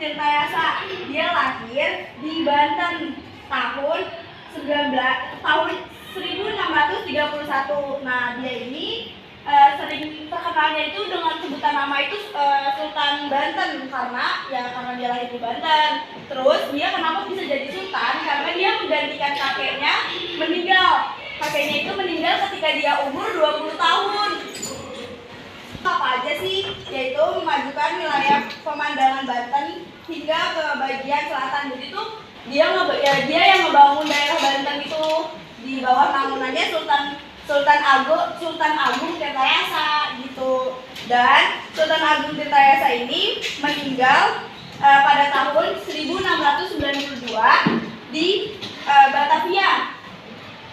Tirtayasa. Dia lahir di Banten tahun 1631. Nah, dia ini sering terkenalnya itu dengan sebutan nama itu Sultan Banten karena dia lahir di Banten. Terus dia kenapa bisa jadi sultan? Karena dia menggantikan kakeknya meninggal. Kakeknya itu meninggal ketika dia umur 20 tahun. Apa aja sih? Yaitu memajukan wilayah pemandangan Banten hingga ke bagian selatan. Jadi tuh dia yang ngebangun daerah Banten itu di bawah naungannya Sultan Agung Tirtayasa gitu. Dan Sultan Agung Tirtayasa ini meninggal pada tahun 1692 di Batavia.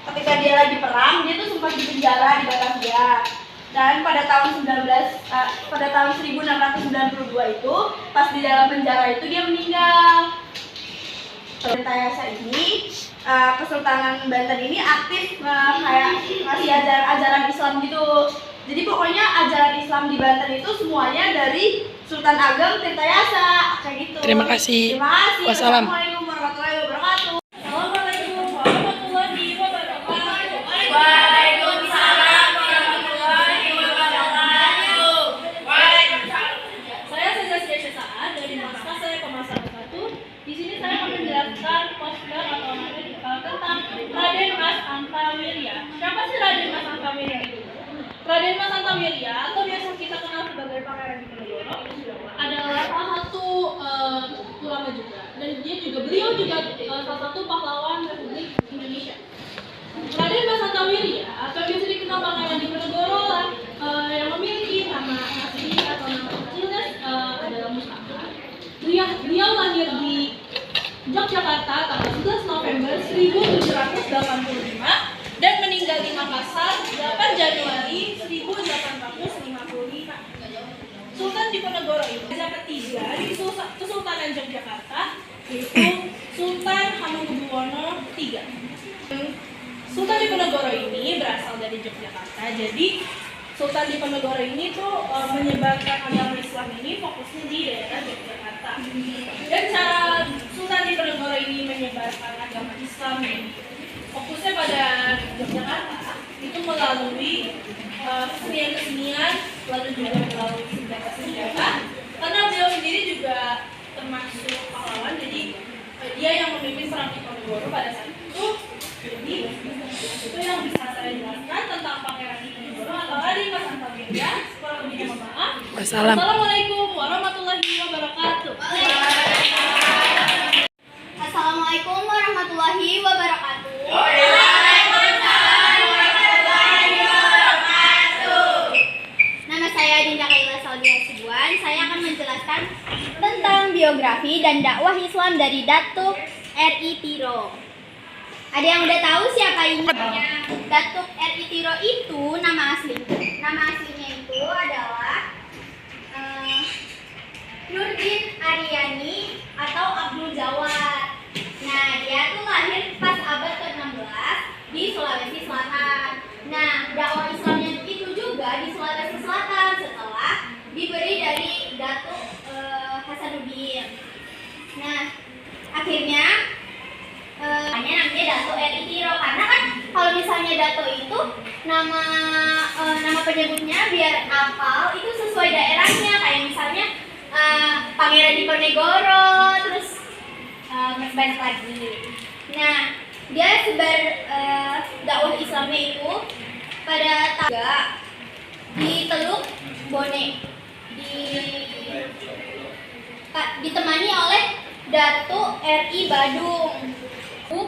Ketika dia lagi perang, dia tuh sempat dipenjara di Batavia. Dan pada tahun 1692 itu, pas di dalam penjara itu dia meninggal. Tirtayasa ini, Kesultanan Banten ini aktif kayak ngasih ajaran Islam gitu. Jadi pokoknya ajaran Islam di Banten itu semuanya dari Sultan Agung Tirtayasa kayak gitu. Terima kasih. Terima kasih. Wassalam. Assalamualaikum warahmatullahi wabarakatuh. Di sini saya akan menjelaskan poster atau tentang Raden Mas Antawirya. Siapa sih Raden Mas Antawirya itu? Raden Mas Antawirya atau biasa kita kenal sebagai Pangeran Diponegoro adalah salah satu ulama juga, dan beliau juga salah satu pahlawan Republik Indonesia. Raden Mas Antawirya atau biasa dikenal Pangeran Diponegoro yang memiliki nama asli atau nama kecilnya adalah Mustafa. Beliau lahir di Yogyakarta tanggal 11 November 1785 dan meninggal di Makassar 8 Januari 1855. Sultan Diponegoro itu raja ketiga di Kesultanan Yogyakarta, yaitu Sultan Hamengkubuwono III. Sultan Diponegoro ini berasal dari Yogyakarta. Jadi Sultan Diponegoro ini tuh menyebarkan agama Islam ini fokusnya di daerah Yogyakarta. Dan cara Sultan Diponegoro ini menyebarkan agama Islam ini fokusnya pada Yogyakarta itu melalui kesenian-kesenian, lalu juga melalui senjata-senjata. Karena beliau sendiri juga termasuk pahlawan, jadi dia yang memimpin perang Diponegoro pada saat itu. Jadi itu yang bisa saya jelaskan tentang Pangeran Diponegoro atau Raden Mas Antawirya. Kurang lebihnya mohon maaf. Wassalamualaikum warahmatullahi wabarakatuh. Assalamualaikum warahmatullahi wabarakatuh. Nama saya Dinda Kaila Saldia Sibuan. Saya akan menjelaskan tentang biografi dan dakwah Islam dari Datuk R.I. Tiro. Ada yang udah tahu siapa ini? Datuk R.I. Tiro itu nama aslinya itu adalah Nurdin Aryani atau Abdul Jawad. Nah, dia tuh lahir pas abad ke-16 di Sulawesi Selatan. Nah, dakwah Islamnya itu juga di Sulawesi Selatan setelah diberi dari Datuk Hasanuddin. Nah, akhirnya namanya Datuk R.I. Tiro, karena kan kalau misalnya Datuk itu nama penyebutnya biar hafal itu sesuai daerahnya, kayak misalnya Pangeran Diponegoro, terus masih banyak lagi. Nah, dia sebar dakwah Islamnya itu pada di Teluk Bone, ditemani oleh Datuk R.I. Badung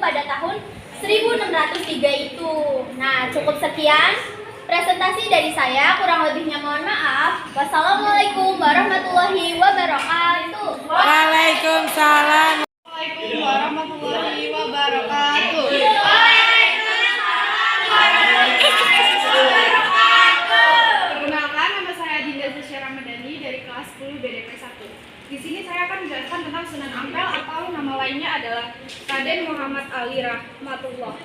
pada tahun 1603 itu. Nah, cukup sekian presentasi dari saya, kurang lebihnya mohon maaf. Wassalamualaikum warahmatullahi wabarakatuh. Waalaikumsalam. Assalamualaikum warahmatullahi wabarakatuh. Perkenalkan, nama saya Dinda Zasya Ramadhani dari kelas 10 BDP 1. Di sini saya akan menjelaskan tentang Sunan Ampel atau nama lainnya adalah Raden Muhammad Ali Rahmatullah.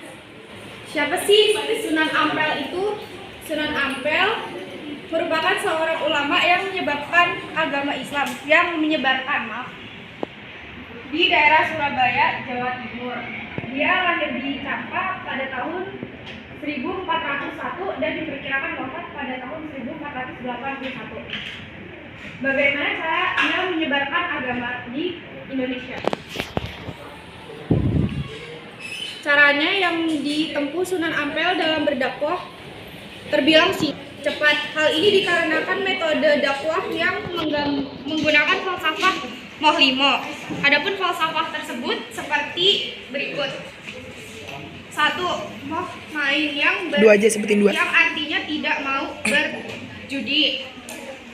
Siapa sih Sunan Ampel itu? Sunan Ampel merupakan seorang ulama yang menyebarkan agama Islam, di daerah Surabaya, Jawa Timur. Dia lahir di Capa pada tahun 1401 dan diperkirakan wafat pada tahun 1481. Bagaimana cara dia menyebarkan agama di Indonesia? Caranya yang ditempuh Sunan Ampel dalam berdakwah terbilang cepat. Hal ini dikarenakan metode dakwah yang menggunakan falsafah Mohlimo. Adapun falsafah tersebut seperti berikut. 1. Moh main yang yang artinya tidak mau berjudi.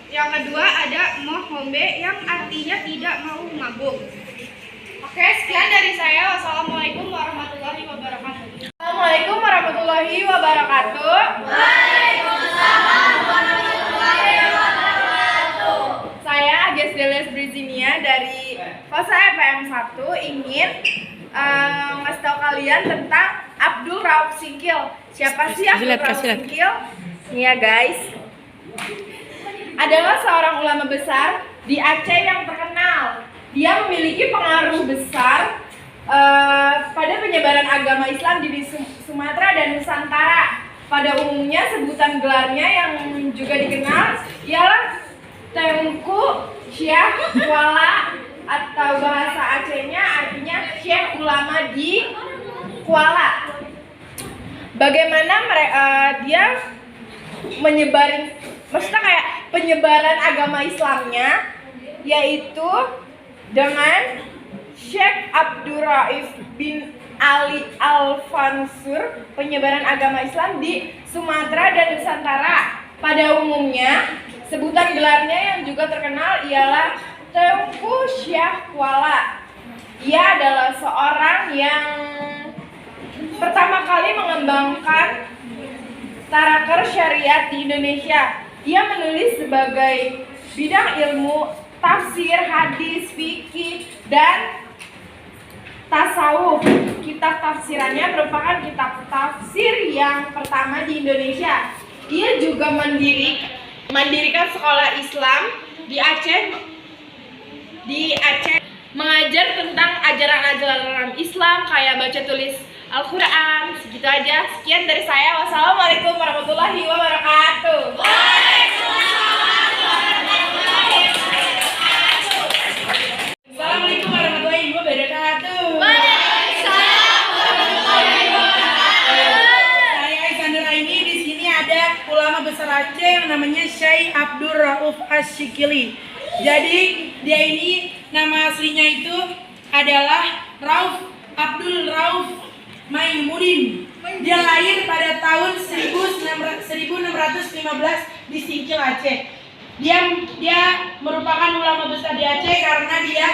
Yang kedua ada moh hombe yang artinya tidak mau mabuk. Oke, sekian dari saya. Wassalamualaikum warahmatullahi wabarakatuh. Assalamualaikum warahmatullahi wabarakatuh. Waalaikumsalam warahmatullahi wabarakatuh. Saya Ages Deles Brizinia dari Fasa EPM 1 ingin ngasih tahu kalian tentang Abdul Rauf Singkil. Siapa sih Abdul Rauf Singkil? Nih ya guys, adalah seorang ulama besar di Aceh yang terkenal. Dia memiliki pengaruh besar pada penyebaran agama Islam di Sumatera dan Nusantara. Pada umumnya sebutan gelarnya yang juga dikenal ialah Tengku Syekh Kuala, atau bahasa Acehnya artinya Syekh Ulama di Kuala. Bagaimana dia menyebarin, maksudnya kayak penyebaran agama Islamnya, yaitu dengan Syekh Abdul Rauf bin Ali Al-Fansur, penyebaran agama Islam di Sumatera dan Nusantara. Pada umumnya, sebutan gelarnya yang juga terkenal ialah Tengku Syekh Kuala. Ia adalah seorang yang pertama kali mengembangkan tarakar syariat di Indonesia. Ia menulis sebagai bidang ilmu tafsir, hadis, fikih, dan tasawuf. Kitab tafsirannya merupakan kitab tafsir yang pertama di Indonesia. Ia juga mendirikan sekolah Islam di Aceh, mengajar tentang ajaran-ajaran Islam kayak baca tulis Al-Quran. Segitu aja. Sekian dari saya. Wassalamualaikum warahmatullahi wabarakatuh. Assalamualaikum warahmatullahi wabarakatuh. Saya Iskandar Aini. Di sini ada ulama besar Aceh yang namanya Syekh Abdul Rauf Asyikili. Jadi dia ini nama aslinya itu adalah Abdul Rauf Maimuddin. Dia lahir pada tahun 1615 di Singkil, Aceh. Dia merupakan ulama besar di Aceh karena dia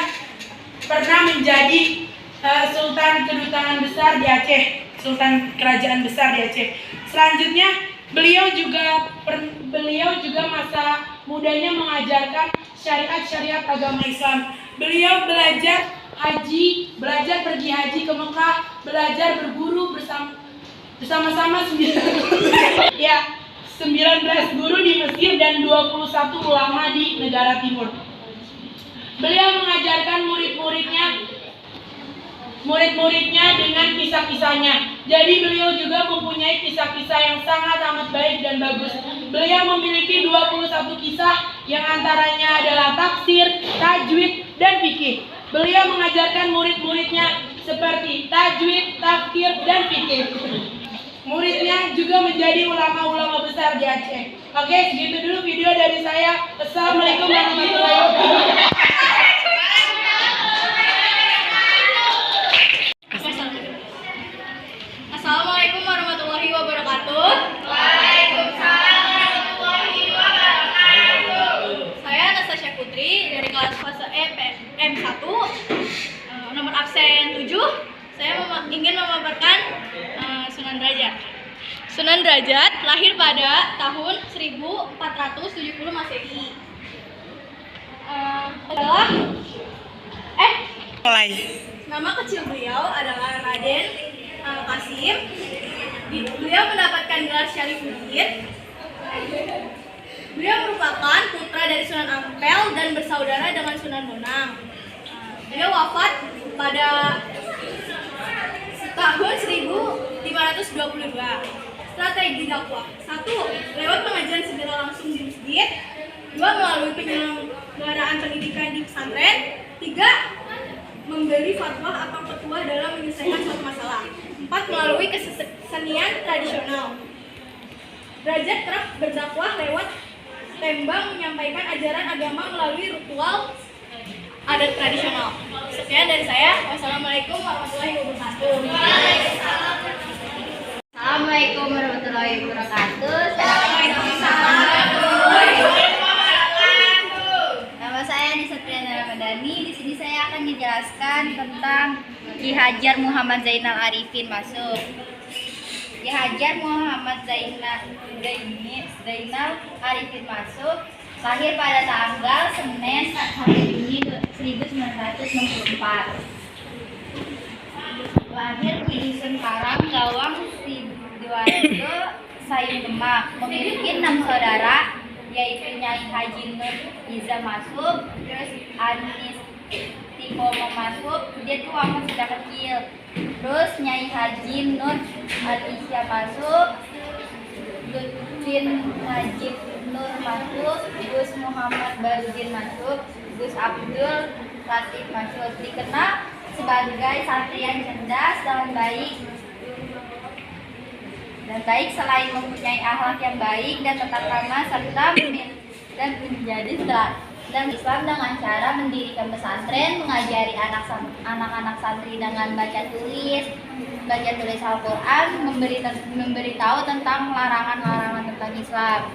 pernah menjadi Sultan Kedutaan Besar di Aceh, Sultan Kerajaan Besar di Aceh. Selanjutnya beliau juga masa mudanya mengajarkan syariat agama Islam. Beliau belajar pergi haji ke Mekah, belajar berburu bersama-sama 19 guru di Mesir dan 21 ulama di negara timur. Beliau mengajarkan murid-muridnya dengan kisah-kisahnya. Jadi beliau juga mempunyai kisah-kisah yang sangat amat baik dan bagus. Beliau memiliki 21 kisah yang antaranya adalah tafsir, tajwid, dan fikih. Beliau mengajarkan murid-muridnya seperti tajwid, tafsir, dan fikih. Muridnya juga menjadi ulama-ulama besar di Aceh. Oke, segitu dulu video dari saya. Assalamualaikum warahmatullahi wabarakatuh. Assalamualaikum warahmatullahi wabarakatuh. Waalaikumsalam warahmatullahi wabarakatuh. Saya Anastasia Putri dari kelas fase EPM 1, nomor absen 7. Saya ingin memaparkan Sunan Derajat. Sunan Derajat lahir pada tahun 1470 Masehi. Nama kecil beliau adalah Raden Kasim. Beliau mendapatkan gelar Syarifuddin. Beliau merupakan putra dari Sunan Ampel dan bersaudara dengan Sunan Bonang. Dia wafat pada tahun 1522. Strategi dakwah: 1. Lewat pengajian secara langsung di masjid. 2. Melalui penyelenggaraan pendidikan di pesantren. 3. Memberi fatwa atau petua dalam menyelesaikan suatu masalah. 4. Melalui kesenian tradisional. Derajat kerap berdakwah lewat tembang menyampaikan ajaran agama melalui ritual adat tradisional. Sekian dari saya. Wassalamualaikum warahmatullahi wabarakatuh. Assalamualaikum warahmatullahi wabarakatuh. Nama saya Nisa Triana Ramadhani. Di sini saya akan menjelaskan tentang Ki Hajar Muhammad Zainal Arifin Masuk. Ki Hajar Muhammad Zainal Arifin Masuk lahir pada tanggal Senin 1 Juni 1964. Lahir di Dusun Karang, Gawang, Sidoarjo, Sayung Demak. Memiliki 6 saudara, yaitu Nyai Haji Nur Iza Masuk, terus Anis Tikomo Masuk, dia tuh waktu sudah kecil. Terus Nyai Haji Nur Alicia Masuk, Lutfin Najib Nur Masuk, Gus Muhammad Barudin Masuk, Gus Abdul Latif Masuk. Dikenal sebagai santri yang cerdas dan baik selain mempunyai akhlak yang baik dan tata krama serta menjadi dan Islam dengan cara mendirikan pesantren, mengajari anak-anak santri dengan baca tulis Al-Quran, memberitahu tentang larangan-larangan tentang Islam.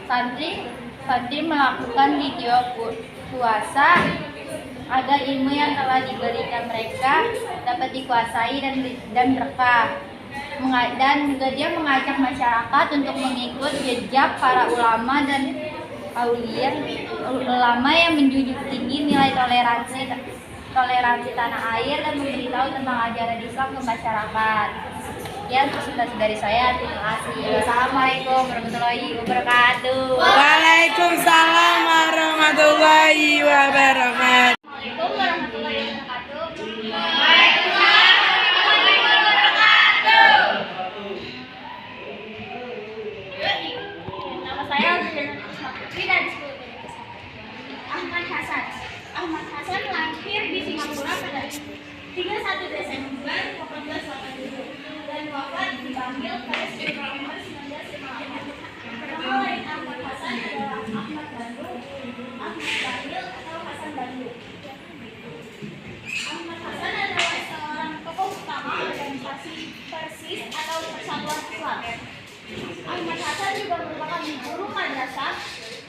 Santri melakukan video puasa agar ilmu yang telah diberikan mereka dapat dikuasai dan berkah. Dan juga dia mengajak masyarakat untuk mengikut jejak para ulama dan aulia, ulama yang menjunjung tinggi nilai toleransi tanah air dan memberitahu tentang ajaran Islam ke masyarakat. Ya, presentasi dari saya. Terima kasih. Wassalamualaikum warahmatullahi wabarakatuh. Waalaikumsalam warahmatullahi wabarakatuh. Assalamualaikum warahmatullahi wabarakatuh. Nama saya Putri dari Sekolah Ahmad Hasan. Ahmad Hasan lahir di Singapura pada 31 Desember 1887 dan wafat di Bangil pada 10 November 1958. Nama lain Ahmad Hasan adalah Ahmad Bandung, Ahmad Bangil atau Hasan Bandung. Ahmad Hasan adalah seorang tokoh utama organisasi Persis atau Persatuan Islam. Ahmad Hasan juga merupakan guru madrasah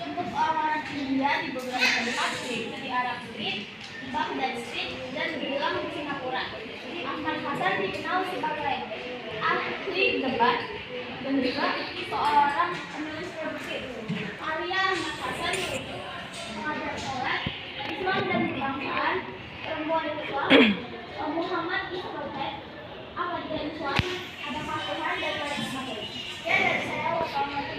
untuk orang-orang India di beberapa tempat, yaitu di Arab Street, Baghdad Street, dan Gilang di Singapura. Ahmad Hasan dikenal sebagai ahli debat dan juga seorang penulis puisi. Karya Ahmad Hasan yaitu Mengajar Sholat, Islam dan Kebangsaan, Perempuan Islam, Muhammad Ibrahim, Ahmad dan Suami, Adakah Tuhan dan lain sebagainya. Ya, dari saya, wassalamualaikum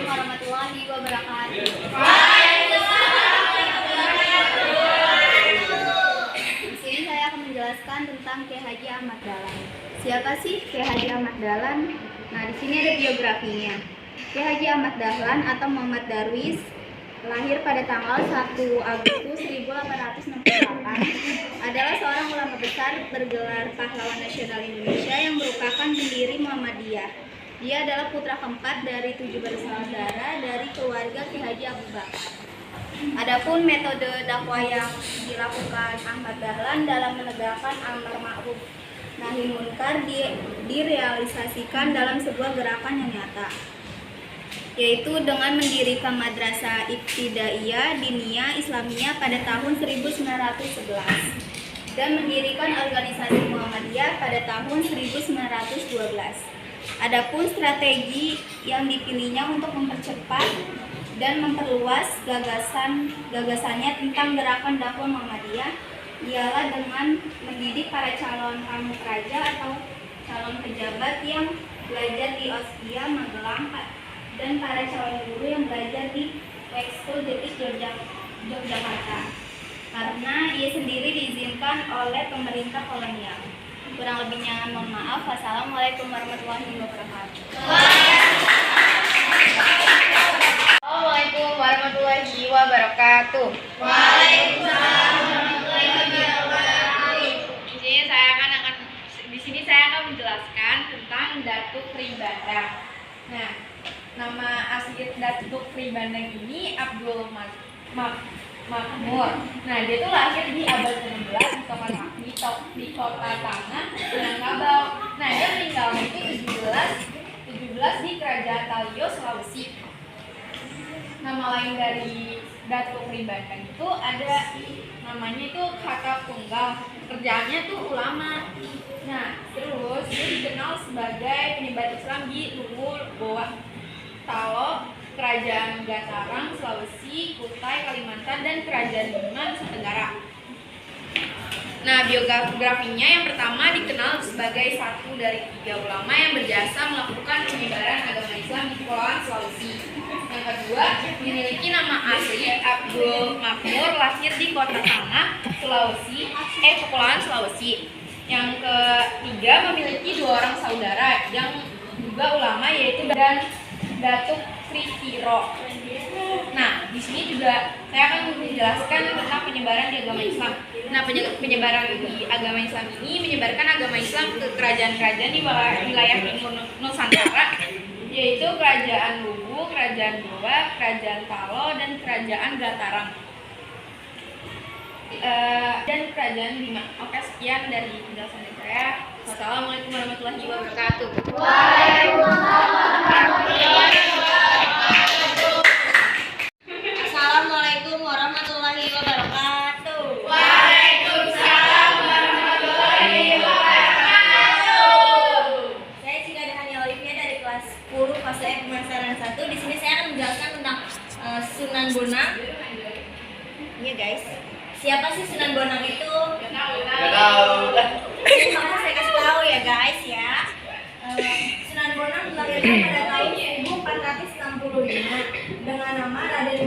warahmatullahi wabarakatuh. Di sini saya akan menjelaskan tentang Kiai Haji Ahmad Dahlan. Siapa sih Kiai Haji Ahmad Dahlan? Nah, di sini ada biografinya. Kiai Haji Ahmad Dahlan atau Muhammad Darwis lahir pada tanggal 1 Agustus 1868, adalah seorang ulama besar bergelar pahlawan nasional Indonesia yang merupakan pendiri Muhammadiyah. Dia adalah putra keempat dari 7 bersaudara dari keluarga Ki Haji Abu Bakar. Adapun metode dakwah yang dilakukan Ahmad Dahlan dalam menegakkan amar ma'ruf nahi munkar direalisasikan dalam sebuah gerakan yang nyata, yaitu dengan mendirikan Madrasah Ibtidaiyah Diniyah Islamiyah pada tahun 1911 dan mendirikan organisasi Muhammadiyah pada tahun 1912. Adapun strategi yang dipilihnya untuk mempercepat dan memperluas gagasannya tentang gerakan dakwah Muhammadiyah ialah dengan mendidik para calon tamu raja atau calon pejabat yang belajar di Ostia, Magelang, dan para calon guru yang belajar di School Jetis Yogyakarta karena dia sendiri diizinkan oleh pemerintah kolonial. Kurang lebihnya mohon maaf. Wassalamualaikum warahmatullahi wabarakatuh. Assalamualaikum warahmatullahi wabarakatuh. Waalaikumsalam warahmatullahi wabarakatuh. Di sini saya akan menjelaskan tentang Datuk Pribandang. Nah, nama asli Datuk Pribandang ini Abdul Makmur. Nah, dia tuh lahir di abad ke-16 di kota Tanah, Minangkabau. Nah, dia meninggalnya itu 17 di Kerajaan Talio, Sulawesi. Nama lain dari Datuk Pribandang itu ada namanya itu Kakak Tunggal. Kerjaannya tuh ulama. Nah, terus dia dikenal sebagai penyebar Islam di Luwu, Goa, Talo, Kerajaan Gatarang, Sulawesi, Kutai, Kalimantan, dan Kerajaan Bima, Nusa Tenggara. Nah, biografinya yang pertama dikenal sebagai satu dari 3 ulama yang berjasa melakukan penyebaran agama Islam di Kepulauan Sulawesi. Yang kedua, memiliki nama asli Abdul Makmur, lahir di Kota Tanah, Kepulauan Sulawesi. Yang ketiga, memiliki 2 orang saudara yang juga ulama, yaitu Datuk Tritiro. Nah, di sini juga saya akan menjelaskan tentang penyebaran di agama Islam. Nah, penyebaran di agama Islam ini menyebarkan agama Islam ke kerajaan-kerajaan di wilayah timur Nusantara, yaitu Kerajaan Luwu, Kerajaan Goa, Kerajaan Talo, dan Kerajaan Gatarang. Dan Kerajaan Bima. Oke, sekian dari penjelasan dari saya. Wassalamualaikum warahmatullahi wabarakatuh. Assalamualaikum warahmatullahi wabarakatuh. Saya Cika Dehani Olivia dari kelas 10 fase E pemasaran 1. Di sini saya akan menjelaskan tentang Sunan Bonang. Iya guys. Siapa sih Sunan Bonang itu? Gak tahu. Maka saya kasih tahu ya guys ya. Sunan Bonang dilahirkan pada tahun 1465 dengan nama Raden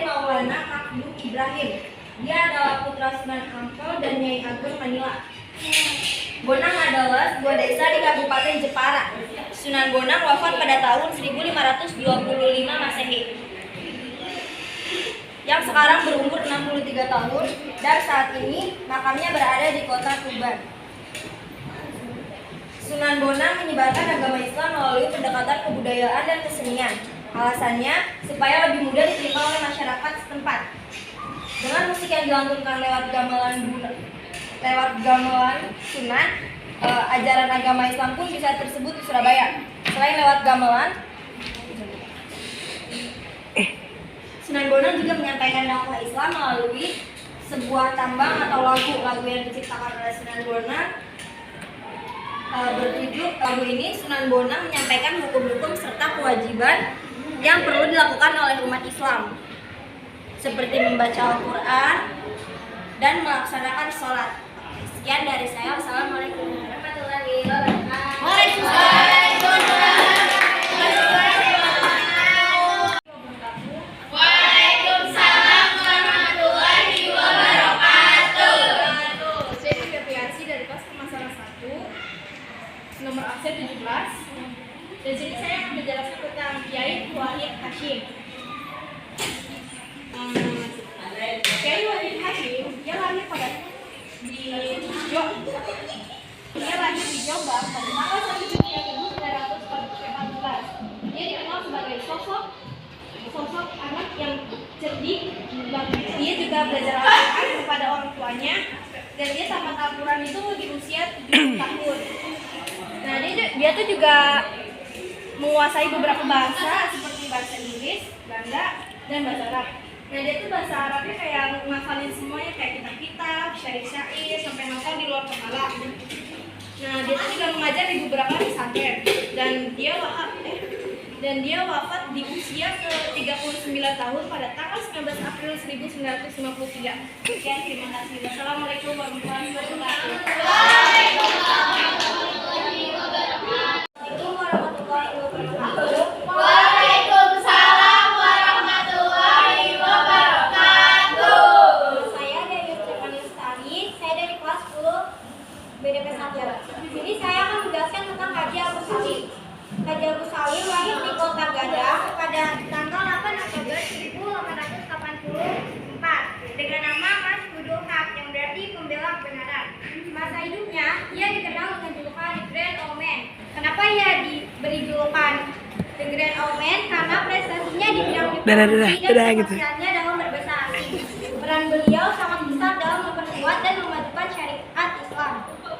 Maulana Makdum Ibrahim. Dia adalah putra Sunan Ampel dan Nyai Ageng Manila. Bonang adalah sebuah desa di Kabupaten Jepara. Sunan Bonang wafat pada tahun 1525 Masehi. Yang sekarang berumur 63 tahun dan saat ini makamnya berada di kota Tuban. Sunan Bonang menyebarkan agama Islam melalui pendekatan kebudayaan dan kesenian. Alasannya supaya lebih mudah diterima oleh masyarakat setempat. Dengan musik yang dilantunkan lewat gamelan Sunan, ajaran agama Islam pun bisa tersebut di Surabaya. Selain lewat gamelan, Sunan Bonang juga menyampaikan dakwah Islam melalui sebuah tambang atau lagu yang diciptakan oleh Sunan Bonang. Bertujuh lagu ini Sunan Bonang menyampaikan hukum-hukum serta kewajiban yang perlu dilakukan oleh umat Islam, seperti membaca Al-Quran dan melaksanakan sholat. Sekian dari saya. Wassalamualaikum warahmatullahi wabarakatuh. Waalaikumsalam warahmatullahi wabarakatuh. Saya Deviasi dari kelas pemasaran 1, nomor absen 17. Dan sini saya akan menjelaskan tentang Kiai Wahid Hashim. Kiai Wahid Hashim, dia lahir di Jombang pada tanggal 1 Juni 1914. Dia dikenal sebagai sosok anak yang cerdik. Dia juga belajar Al-Quran kepada orang tuanya, dan dia tamat Al-Quran itu di usia 7 tahun. Nah, dia tuh juga menguasai beberapa bahasa seperti bahasa Inggris, Belanda, dan bahasa Arab. Nah, dia tuh bahasa Arabnya kayak ngafalin semuanya, kayak kitab-kitab, syair-syair, sampai hafal di luar kepala. Nah, dia tuh juga mengajar di beberapa pesantren, dan dia wafat di usia ke-39 tahun pada tanggal 19 April 1953. Sekian, terima kasih. Wassalamualaikum warahmatullahi wabarakatuh. Waalaikumsalam warahmatullahi wabarakatuh. Waalaikumsalam warahmatullahi dadah gitu. Keberhasilannya dalam berbahasa asing. Peran beliau sangat besar dalam memperkuat dan memajukan syariat Islam.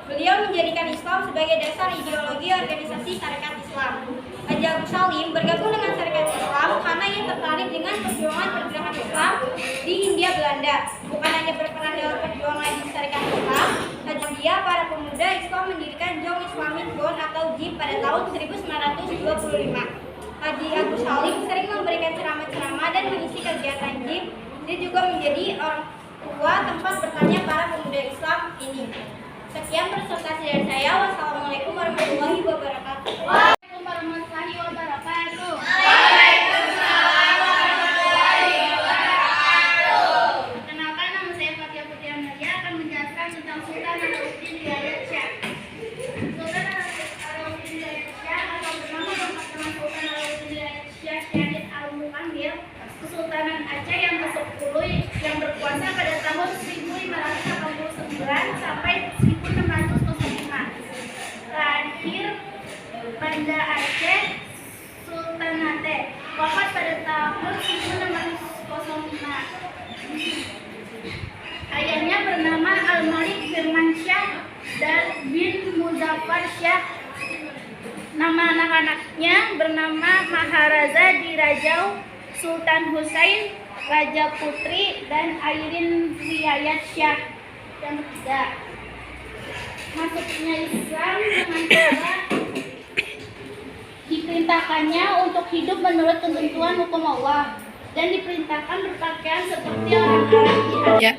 Beliau menjadikan Islam sebagai dasar ideologi organisasi syariat Islam. Haji Agus Salim bergabung dengan syariat Islam karena ia tertarik dengan perjuangan Islam di Hindia Belanda. Bukan hanya berperan dalam perjuangan di syariat Islam, dia para pemuda Islam mendirikan Young Islamic Bond atau JIB pada tahun 1925. Haji Agus Salim sering memberikan ceramah-ceramah dan mengisi kegiatan JIB. Dia juga menjadi orang tua tempat bertanya para pemuda Islam ini. Sekian presentasi dari saya. Wassalamualaikum warahmatullahi wabarakatuh. Waalaikumsalam warahmatullahi wabarakatuh. Perkenalkan, nama saya Fatia Putri Amalia akan menjelaskan tentang Sultan Alauddin Hidayat Shah. Sultan Alauddin Hidayat Shah atau bernama lengkap dengan Sultan Alauddin Hidayat Shah Syahid Al-Muqaddam, Kesultanan Aceh yang ke-10 yang berkuasa pada tahun 1589 sampai 1605. Terakhir Banda Aceh Sultanate, wafat pada tahun 1605. Ayahnya bernama Al-Malik Firman Shah dan bin Muzaffar Shah. Nama anak-anaknya bernama Maharaza Dirajau, Sultan Husain, Raja Putri, dan Airin Riayat Shah. Yang ketiga, masuknya Islam dengan cara diperintahkannya untuk hidup menurut ketentuan hukum Allah dan diperintahkan berpakaian seperti orang-orang jihad. Ya.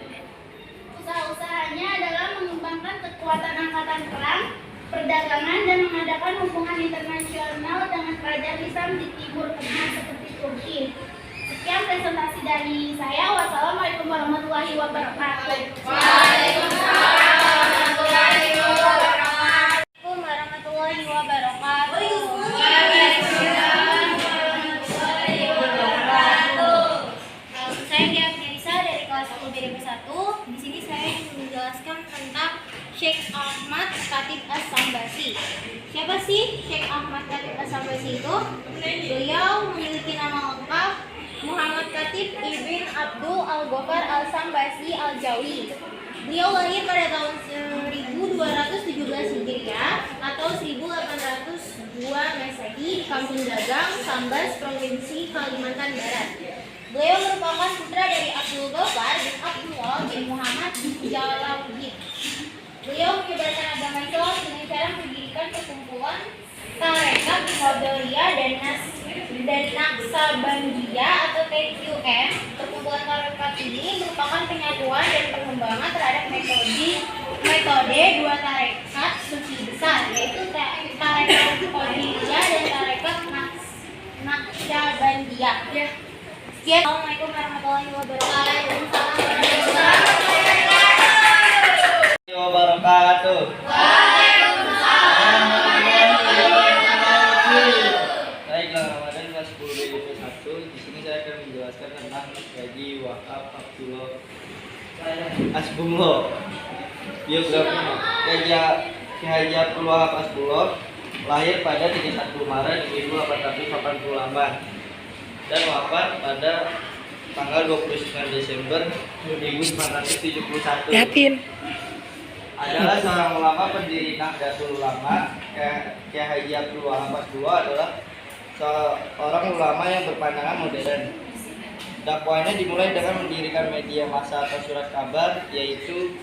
Usaha-usahanya adalah mengembangkan kekuatan angkatan perang, perdagangan, dan mengadakan hubungan internasional dengan kerajaan Islam di Timur Tengah seperti Turki. Sekian presentasi dari saya. Wassalamualaikum warahmatullahi wabarakatuh. Saya Dia Firisa dari kelas 10 BDP 1. Di sini saya ingin menjelaskan tentang Syekh Ahmad Khatib As-Sambasi. Siapa sih Syekh Ahmad Khatib As-Sambasi itu? Beliau memiliki nama lengkap Muhammad Khatib Ibn Abdul Al-Ghafar Al-Sambasi Al-Jawi. Beliau lahir pada tahun 1217 Hijriah atau 1802 Masehi di Kampung Dagang, Sambas, Provinsi Kalimantan Barat. Beliau merupakan putra dari Abdul Ghafar bin Abdullah bin Muhammad bin Jalauddin. Beliau menyebarkan agama Islam dengan cara mendirikan perkumpulan Tarekat Qadariyah dan Naqsabandiyah atau TQM. Perkumpulan tarekat ini merupakan penyatuan dan pengembangan terhadap metode dua tarekat suci besar, yaitu Tarekat Qadariyah dan Tarekat Naqsabandiyah. Sekian. Assalamualaikum warahmatullahi wabarakatuh. Baiklah, Ramadan kelas 10 BDP 1. Di sini saya akan menjelaskan tentang Haji Wahab Abdullah Asbullah. Biografinya. Haji Abdul Wahab Asbullah lahir pada 31 Maret 1888 dan wafat pada tanggal 29 Desember 1971. Yatin. Adalah seorang ulama pendiri Nahdlatul Ulama. Kiai Haji Abdul Wahab Asbullah adalah seorang ulama yang berpandangan modern. Dakwahnya dimulai dengan mendirikan media massa atau surat kabar, yaitu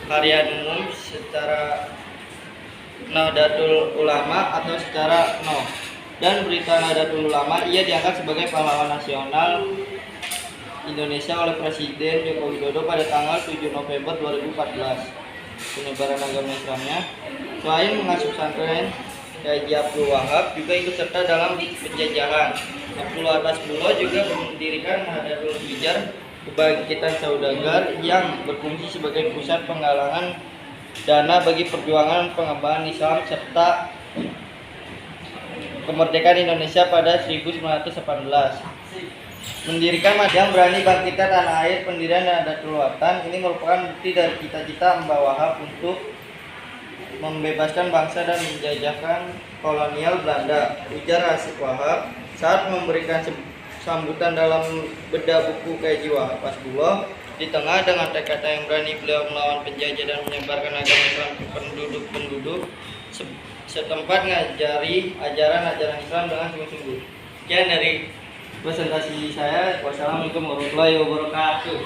harian umum secara Nahdlatul Ulama atau secara dan berita Nahdlatul Ulama. Ia diangkat sebagai pahlawan nasional Indonesia oleh Presiden Joko Widodo pada tanggal 7 November 2014. Penyebaran agama Islamnya, selain mengasuh pesantren, Haji Abdul Wahab juga ikut serta dalam penjajahan. Abdul Wahab Asbullah juga mendirikan Nahdlatul Hijar, kebangkitan saudagar yang berfungsi sebagai pusat penggalangan dana bagi perjuangan pengembangan Islam serta kemerdekaan Indonesia pada 1918. Mendirikan yang berani bangkitkan tanah air. Pendirian Nahdlatul Watan ini merupakan bukti dari cita-cita Mbah Wahab untuk membebaskan bangsa dan menjajahkan kolonial Belanda. Ujar Asif Wahab saat sambutan dalam bedah buku Kaji Wahpas II. Di tengah dengan tekad yang berani beliau melawan penjajah dan menyebarkan agama Islam ke penduduk-penduduk setempat, ngajari ajaran-ajaran Islam dengan sungguh-sungguh. Sekian dari presentasi saya. Wassalamualaikum warahmatullahi wabarakatuh.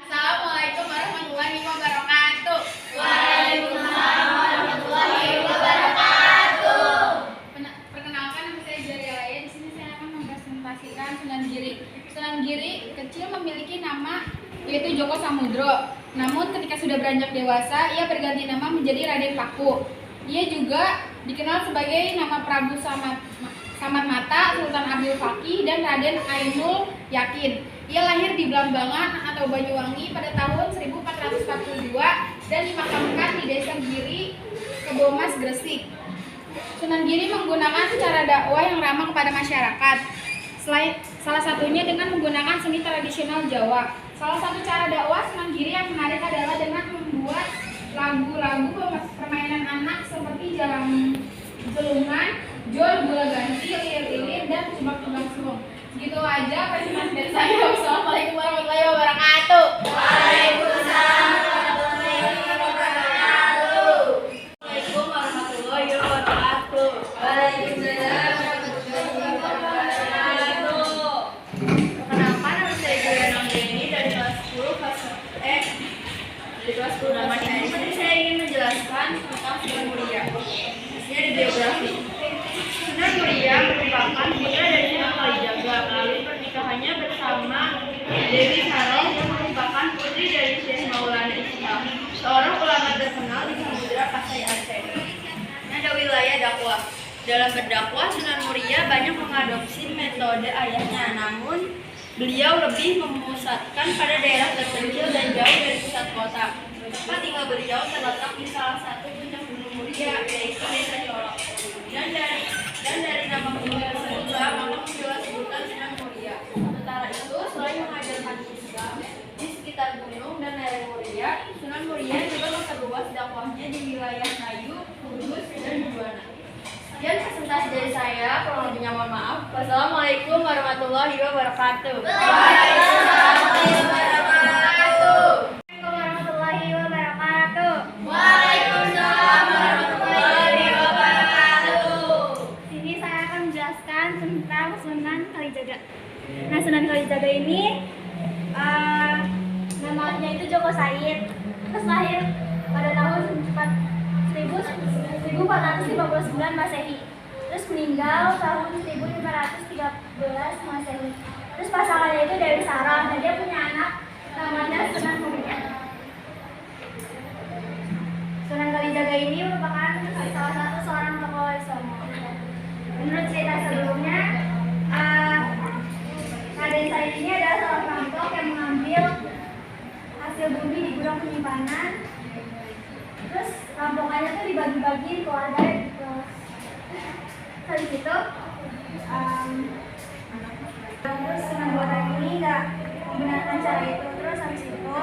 Assalamualaikum warahmatullahi wabarakatuh. Waalaikumsalam warahmatullahi wabarakatuh. Perkenalkan, nama saya Jaria Laya. Di sini saya akan mempresentasikan Sunan Giri. Sunan Giri kecil memiliki nama yaitu Joko Samudro. Namun ketika sudah beranjak dewasa, ia berganti nama menjadi Raden Paku. Ia juga dikenal sebagai nama Prabu Samad Mata, Sultan Abdul Fakih, dan Raden Ainul Yakin. Ia lahir di Blambangan atau Banyuwangi pada tahun 1442 dan dimakamkan di Desa Giri, Kebomas, Gresik. Sunan Giri menggunakan cara dakwah yang ramah kepada masyarakat. Salah satunya dengan menggunakan seni tradisional Jawa. Salah satu cara dakwah Sunan Giri yang menarik adalah dengan membuat lagu-lagu permainan anak seperti jalan jelungan, jol, bola ganti, lilir-lilir, dan tebak-tebak sulung. Segitu aja presentasi dari saya. Wassalamualaikum warahmatullahi wabarakatuh. Waalaikumsalam warahmatullahi wabarakatuh. Assalamualaikum warahmatullahi wabarakatuh. Waalaikumsalam warahmatullahi wabarakatuh. Perkenalkan, nama saya Juliana Deni dari kelas 10 dari kelas 10 nama ini. Saya ingin menjelaskan tentang Sunan Muria. Di biografi. Sunan Muria merupakan putra dari Sunan Kalijaga. Lalu pernikahannya bersama Dewi Saro yang merupakan putri dari Syekh Maulana Ishaq, seorang ulama terkenal di Samudra Pasai Aceh. Ada wilayah dakwah. Dalam berdakwah, Sunan Muria banyak mengadopsi metode ayahnya, namun beliau lebih memusatkan pada daerah terpencil dan jauh dari pusat kota. Tempat tinggal beliau terletak di salah satu puncak Gunung Muria, yaitu Desa Colok. Dan dari nama gunung tersebutlah maka muncullah sebutan Sunan Muria. Sementara itu, selain mengajarkan Islam di sekitar gunung dan lereng Muria, Sunan Muria juga memperluas dakwahnya di wilayah Ngayu, Kudus, dan Buana. Sekian presentasi dari saya, kurang lebihnya mohon maaf. Wassalamualaikum warahmatullahi wabarakatuh. Waalaikumsalam warahmatullahi wabarakatuh. Waalaikumsalam warahmatullahi wabarakatuh. Sini saya akan menjelaskan tentang Sunan Kalijaga. Nah, Sunan Kalijaga ini namanya itu Joko Said. Terus lahir pada tahun 1459 Masehi. Terus meninggal tahun 1513 Masehi. Terus pasangannya itu Dewi Saro. Dan dia punya anak namanya Sunan Muria. Sunan Kalijaga ini merupakan salah satu seorang tokoh Islam. Menurut cerita sebelumnya, Raden Said ini adalah seorang perampok yang mengambil hasil bumi di gudang penyimpanan. Terus rampokannya tuh dibagi-bagi di keluarga gitu. Habis itu, terus Sunan Bonang ini nggak menggunakan cara itu. Terus habis itu,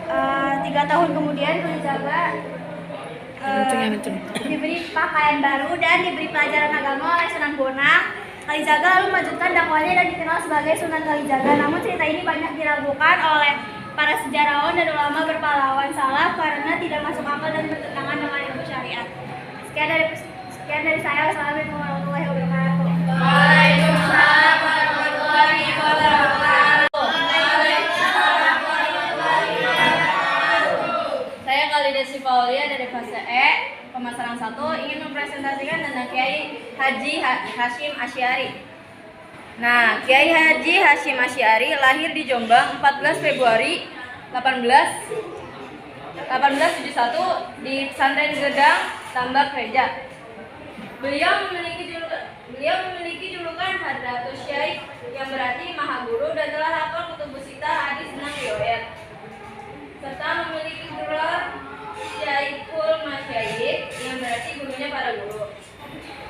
3 tahun kemudian Kalijaga diberi pakaian baru dan diberi pelajaran agama oleh Sunan Bonang. Kalijaga lalu melanjutkan dakwahnya dan dikenal sebagai Sunan Kalijaga. Namun cerita ini banyak diragukan oleh para sejarawan dan ulama berpahlawan salaf karena tidak masuk akal dan bertentangan dengan ilmu syariat. Sekian dari saya. Wassalamualaikum warahmatullahi wabarakatuh. Waalaikumsalam warahmatullahi wabarakatuh. Saya Khalida Sifaulia dari fase E, pemasaran 1, ingin mempresentasikan tentang Kiai Haji Hasyim Asy'ari. Nah, Kiai Haji Hasyim Asy'ari lahir di Jombang 14 Februari 1871 di Pesantren Gedang, Tambak Reja. Beliau memiliki julukan Hadratus Syekh yang berarti Maha Guru dan telah hafal kutubus sittah, hadis 6 riwayat. Serta memiliki gelar Syekhul Masyayikh yang berarti gurunya para guru.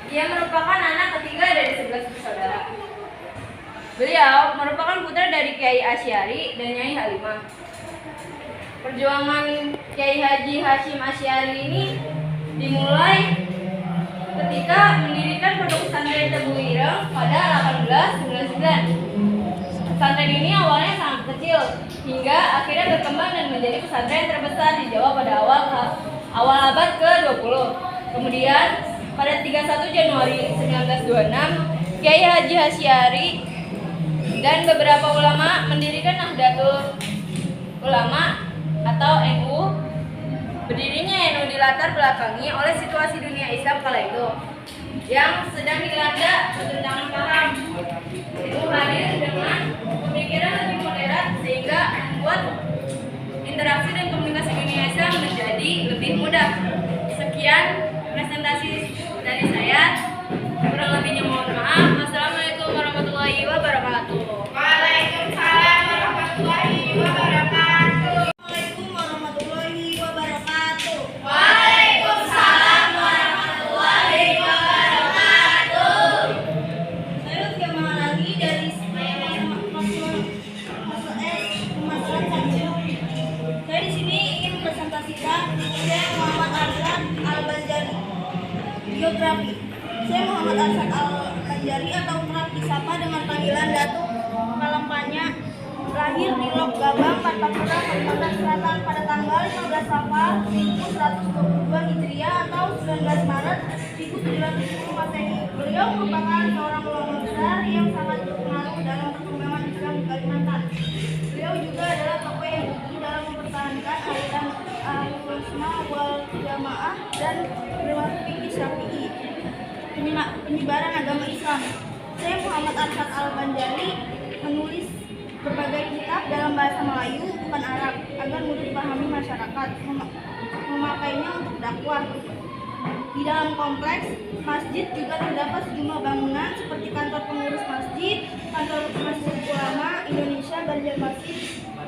Dia merupakan anak ketiga dari 11 bersaudara. Beliau merupakan putra dari Kiai Asy'ari dan Nyai Halimah. Perjuangan Kiai Haji Hasyim Asy'ari ini dimulai ketika mendirikan pondok pesantren Pesantren Tebu Ireng pada 1899. Pesantren ini awalnya sangat kecil, hingga akhirnya berkembang dan menjadi pesantren terbesar di Jawa pada awal abad ke-20. Kemudian, pada 31 Januari 1926, Kiai Haji Hasyari dan beberapa ulama mendirikan Nahdlatul Ulama atau NU. Berdirinya NU dilatar belakangi oleh situasi dunia Islam kala itu yang sedang dilanda kesenjangan paham. Itu hadir dengan pemikiran lebih moderat sehingga membuat interaksi dan komunikasi dunia Islam menjadi lebih mudah. Sekian presentasi dari saya. Kurang lebihnya mohon maaf. Wassalamualaikum warahmatullahi wabarakatuh. Waalaikumsalam warahmatullahi wabarakatuh. Assalamualaikum warahmatullahi wabarakatuh. Waalaikumsalam warahmatullahi wabarakatuh. Saya Lutfi Maharani dari Saya di sini ingin mempresentasikan Syekh Muhammad Arsyad Al-Banjari. Biografi. Syekh Muhammad Arsyad Al-Banjari atau kerap disapa dengan panggilan Datuk Kalampanya, lahir di Lok Gabang, Martapura, Kalimantan Selatan pada tanggal 15 Safar 1122 Hijriah atau 19 Maret 1770 Masehi. Beliau merupakan seorang ulama besar yang sangat berpengaruh dalam perkembangan Islam di Kalimantan. Beliau juga adalah tokoh yang gigih dalam mempertahankan aliran Ahlus Sunnah wal Jamaah dan berwakil fikih Syafi'i, penyebaran agama Islam. Syekh Muhammad Arsyad Al-Banjari menulis berbagai kitab dalam bahasa Melayu bukan Arab agar mudah dipahami masyarakat, memakainya untuk dakwah. Di dalam kompleks masjid juga terdapat sejumlah bangunan seperti kantor pengurus masjid, kantor Masjid Ulama Indonesia Banjarmasin,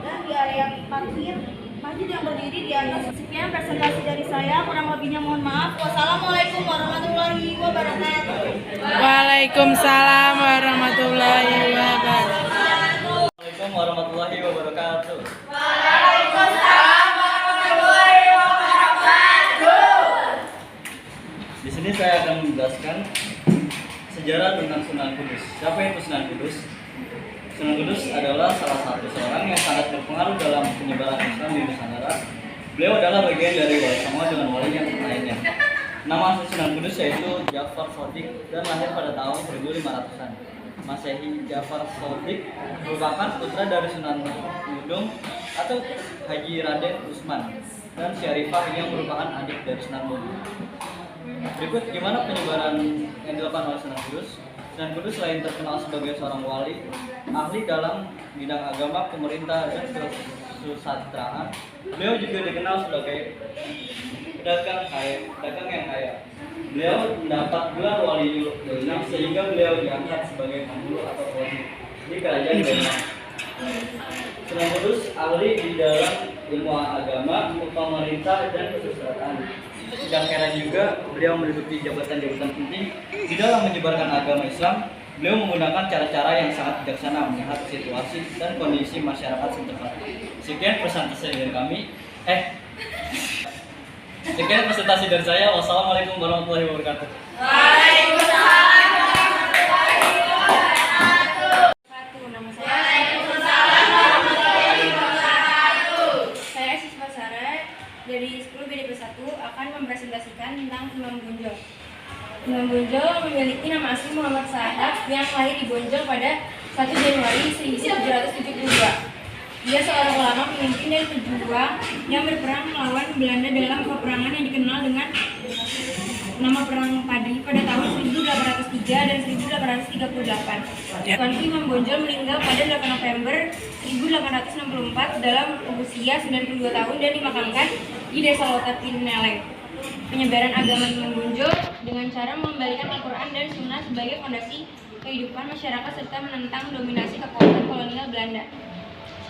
dan di area parkir masjid yang berdiri di atas. Sekian presentasi dari saya, kurang lebihnya mohon maaf. Wassalamualaikum warahmatullahi wabarakatuh. Waalaikumsalam warahmatullahi wabarakatuh. Assalamualaikum warahmatullahi wabarakatuh. Waalaikumsalam warahmatullahi wabarakatuh. Di sini saya akan menjelaskan sejarah tentang Sunan Kudus. Siapa itu Sunan Kudus? Sunan Kudus adalah salah satu seorang yang sangat berpengaruh dalam penyebaran Islam di Nusantara. Beliau adalah bagian dari wali songo dengan wali yang lainnya. Nama asli Sunan Kudus yaitu Ja'far Shadiq dan lahir pada tahun 1500-an Masehi. Ja'far Shadiq merupakan putra dari Sunan Gunung atau Haji Raden Usman dan Syarifah yang merupakan adik dari Sunan Gunung. Berikut gimana penyebaran yang dilakukan oleh Sunan Kudus. Sunan Kudus selain terkenal sebagai seorang wali, ahli dalam bidang agama, pemerintah, dan kesusastraan, beliau juga dikenal sebagai pedagang yang kaya. Beliau mendapat gelar Waliul Demak sehingga beliau diangkat sebagai penghulu atau wali di kerajaan Demak. Sunan Kudus ahli di dalam ilmu agama, pemerintah, dan kesusastraan. Tidak heran juga beliau menduduki jabatan-jabatan penting di dalam menyebarkan agama Islam. Beliau menggunakan cara-cara yang sangat bijaksana melihat situasi dan kondisi masyarakat setempat. Sekian presentasi dari kami. Sekian presentasi dari saya. Wassalamualaikum warahmatullahi wabarakatuh. Waalaikumsalam warahmatullahi wabarakatuh. Nama saya Siswa Sarah dari 10 BDP 1 akan mempresentasikan tentang Imam Bonjol. Imam Bonjol memiliki nama asli Muhammad Sahab yang lahir di Bonjol pada 1 Januari 1772. Dia seorang ulama, pemimpin, dan pejuang yang berperang melawan Belanda dalam peperangan yang dikenal dengan nama Perang Padri pada tahun 1803 dan 1838. Tuanku Imam Bonjol meninggal pada 8 November 1864 dalam usia 92 tahun dan dimakamkan di Desa Lotat Pineleng. Penyebaran agama Imam Bonjol dengan cara mengembalikan Al-Quran dan Sunnah sebagai fondasi kehidupan masyarakat serta menentang dominasi kekuatan kolonial Belanda.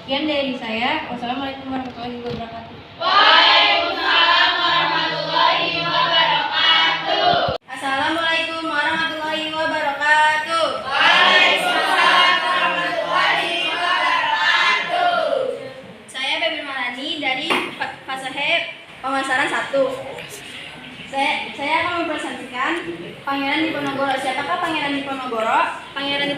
Sekian dari saya. Wassalamualaikum warahmatullahi wabarakatuh. Waalaikumsalam warahmatullahi wabarakatuh. Assalamualaikum warahmatullahi wabarakatuh. Waalaikumsalam warahmatullahi wabarakatuh. Saya Bebel Malani dari Fasaheb Pemasaran 1. Saya akan mempresentasikan Pangeran Diponegoro. Siapakah Pangeran Diponegoro. Pangeran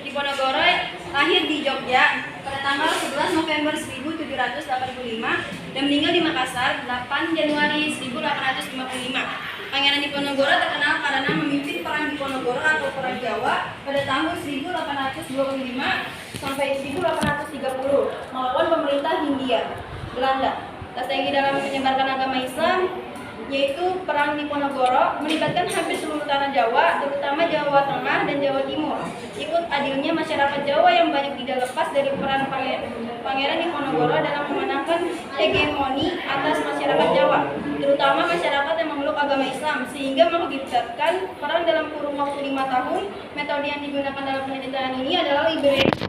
Diponegoro lahir di Jogja pada tanggal 11 November 1785 dan meninggal di Makassar 8 Januari 1855. Pangeran Diponegoro terkenal karena memimpin Perang Diponegoro atau Perang Jawa pada tahun 1825 sampai 1830 melawan pemerintah Hindia Belanda. Strategi dalam menyebarkan agama Islam yaitu Perang Diponegoro melibatkan hampir seluruh tanah Jawa, terutama Jawa Tengah dan Jawa Timur. Ikut adilnya masyarakat Jawa yang banyak tidak lepas dari peran Pangeran Diponegoro dalam memenangkan hegemoni atas masyarakat Jawa, terutama masyarakat yang memeluk agama Islam, sehingga mengakibatkan perang dalam kurun waktu 5 tahun. Metode yang digunakan dalam penelitian ini adalah liberation